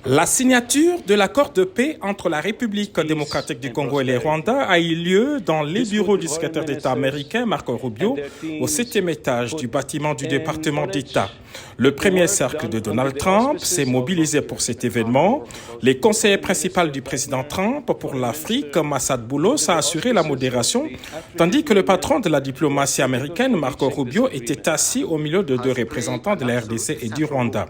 La signature de l'accord de paix entre la République démocratique du Congo et le Rwanda a eu lieu dans les bureaux du secrétaire d'État américain Marco Rubio au 7e étage du bâtiment du département d'État. Le premier cercle de Donald Trump s'est mobilisé pour cet événement. Le conseiller principal du président Trump pour l'Afrique, Massad Boulos, a assuré la modération, tandis que le patron de la diplomatie américaine, Marco Rubio, était assis au milieu de deux représentants de la RDC et du Rwanda.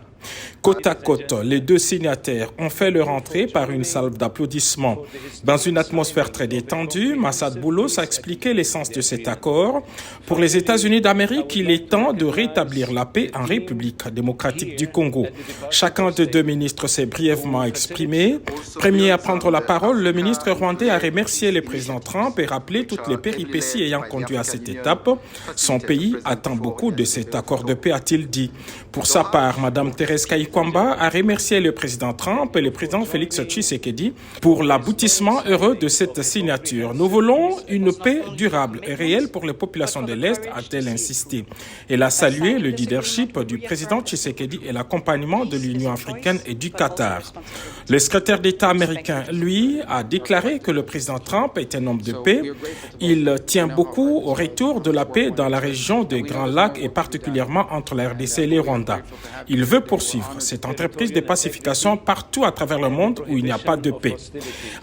Côte à côte, les deux signataires ont fait leur entrée par une salve d'applaudissements. Dans une atmosphère très détendue, Massad Boulos a expliqué l'essence de cet accord. Pour les États-Unis d'Amérique, il est temps de rétablir la paix en République démocratique du Congo. Chacun des deux ministres s'est brièvement exprimé. Premier à prendre la parole, le ministre rwandais a remercié le président Trump et rappelé toutes les péripéties ayant conduit à cette étape. Son pays attend beaucoup de cet accord de paix, a-t-il dit. Pour sa part, Mme Thérèse Kayikwamba a remercié le président Trump et le président Félix Tshisekedi pour l'aboutissement heureux de cette signature. Nous voulons une paix durable et réelle pour les populations de l'Est, a-t-elle insisté. Elle a salué le leadership du président Tshisekedi et l'accompagnement de l'Union africaine et du Qatar. Le secrétaire d'État américain, lui, a déclaré que le président Trump est un homme de paix. Il tient beaucoup au retour de la paix dans la région des Grands Lacs et particulièrement entre la RDC et le Rwanda. Il veut poursuivre cette entreprise de pacification partout à travers le monde où il n'y a pas de paix.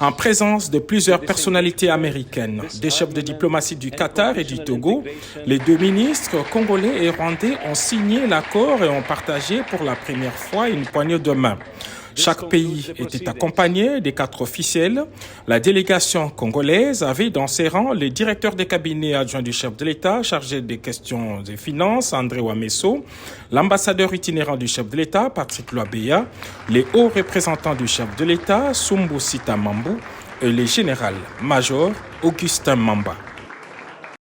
En présence de plusieurs personnalités américaines, des chefs de diplomatie du Qatar et du Togo, les deux ministres congolais et rwandais ont signé l'accord et ont partagé pour la première fois une poignée de main. Chaque pays était accompagné des 4 officiels. La délégation congolaise avait dans ses rangs le directeur des cabinets adjoints du chef de l'État chargé des questions des finances, André Wameso, l'ambassadeur itinérant du chef de l'État, Patrick Loabeya, les hauts représentants du chef de l'État, Sumbu Sita Mambu, et le général-major Augustin Mamba.